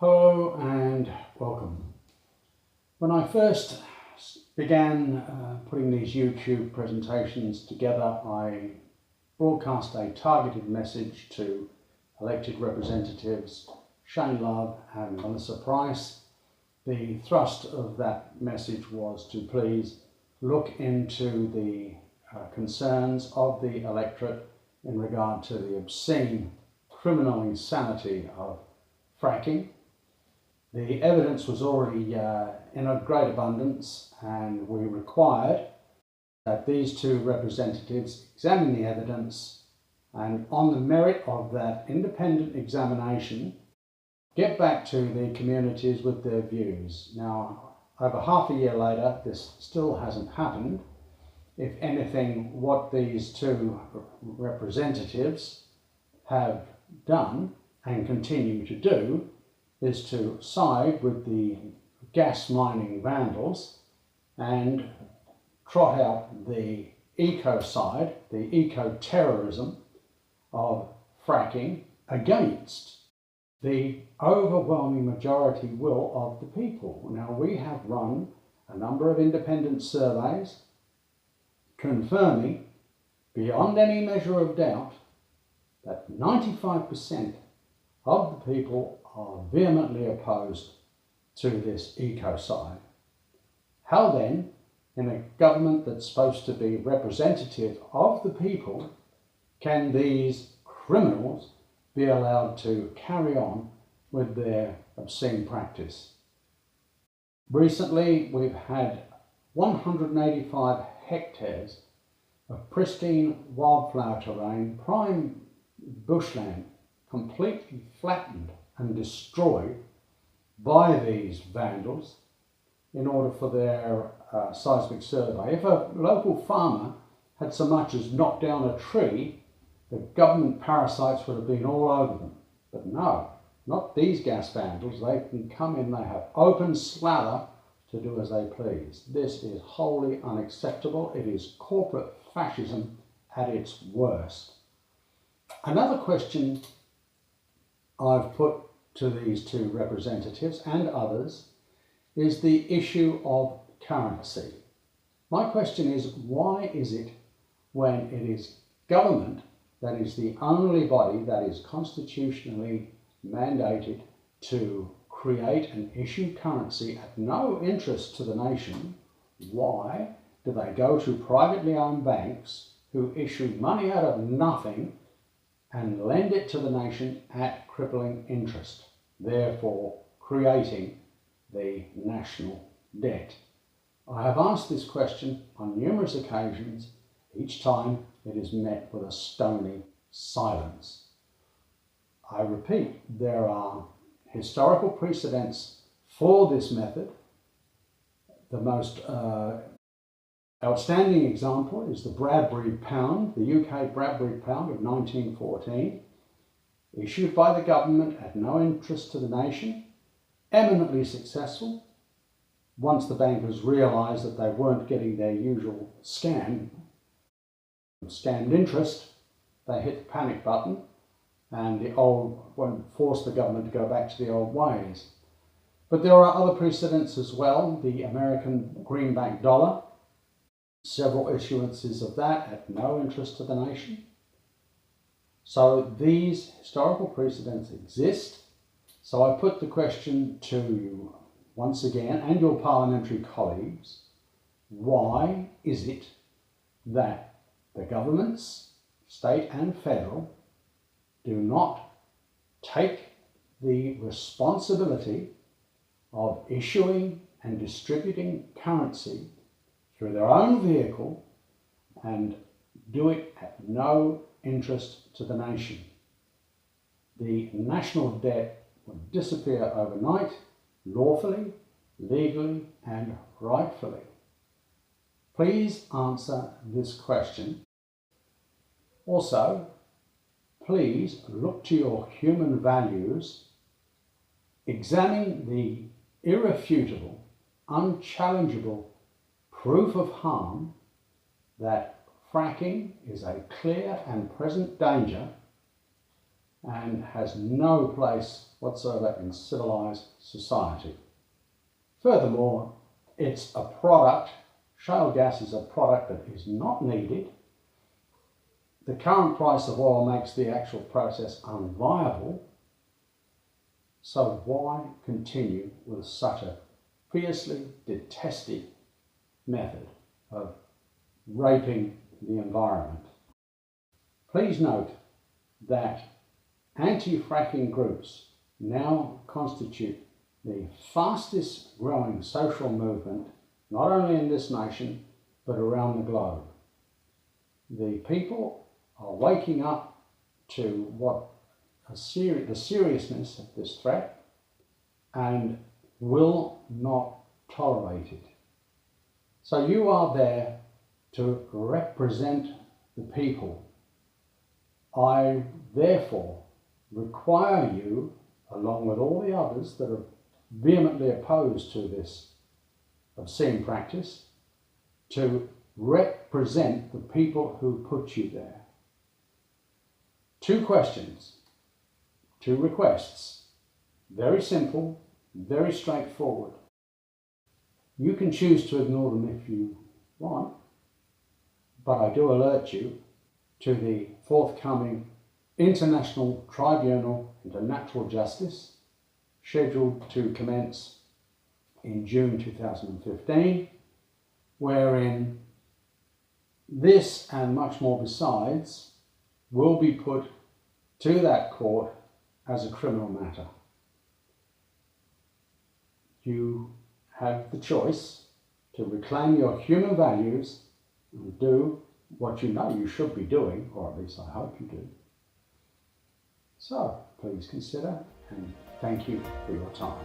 Hello and welcome. When I first began putting these YouTube presentations together, I broadcast a targeted message to elected representatives Shane Love and Melissa Price. The thrust of that message was to please look into the concerns of the electorate in regard to the obscene criminal insanity of fracking. The evidence was already in a great abundance, and we required that these two representatives examine the evidence and, on the merit of that independent examination, get back to the communities with their views. Now, over half a year later, this still hasn't happened. If anything, what these two representatives have done and continue to do is to side with the gas mining vandals and trot out the eco-side, the eco-terrorism of fracking against the overwhelming majority will of the people. Now, we have run a number of independent surveys confirming beyond any measure of doubt that 95% of the people are vehemently opposed to this eco-side. How then, in a government that's supposed to be representative of the people, can these criminals be allowed to carry on with their obscene practice? Recently, we've had 185 hectares of pristine wildflower terrain, prime bushland, completely flattened and destroyed by these vandals in order for their seismic survey. If a local farmer had so much as knocked down a tree, the government parasites would have been all over them. But no, not these gas vandals. They can come in, they have open slather to do as they please. This is wholly unacceptable. It is corporate fascism at its worst. Another question I've put to these two representatives and others is the issue of currency. My question is, why is it when it is government that is the only body that is constitutionally mandated to create and issue currency at no interest to the nation, why do they go to privately owned banks who issue money out of nothing and lend it to the nation at crippling interest, therefore creating the national debt? I have asked this question on numerous occasions. Each time it is met with a stony silence. I repeat, there are historical precedents for this method. The most outstanding example is the Bradbury Pound, the UK Bradbury Pound of 1914, issued by the government at no interest to the nation, eminently successful. Once the bankers realised that they weren't getting their usual scammed interest, they hit the panic button and forced the government to go back to the old ways. But there are other precedents as well. The American greenback dollar, several issuances of that at no interest to the nation. So these historical precedents exist. So I put the question to you once again and your parliamentary colleagues: why is it that the governments, state and federal, do not take the responsibility of issuing and distributing currency through their own vehicle and do it at no interest to the nation? The national debt would disappear overnight, lawfully, legally and rightfully. Please answer this question. Also, please look to your human values, examine the irrefutable, unchallengeable proof of harm that fracking is a clear and present danger and has no place whatsoever in civilised society. Furthermore, it's a product, shale gas is a product that is not needed. The current price of oil makes the actual process unviable. So why continue with such a fiercely detested method of raping the environment? Please note that anti-fracking groups now constitute the fastest growing social movement, not only in this nation, but around the globe. The people are waking up to the seriousness of this threat and will not tolerate it. So you are there to represent the people. I therefore require you, along with all the others that are vehemently opposed to this obscene practice, to represent the people who put you there. 2 questions, 2 requests, very simple, very straightforward. You can choose to ignore them if you want, but I do alert you to the forthcoming International Tribunal into Natural Justice, scheduled to commence in June 2015, wherein this and much more besides will be put to that court as a criminal matter. You have the choice to reclaim your human values and do what you know you should be doing, or at least I hope you do. So please consider, and thank you for your time.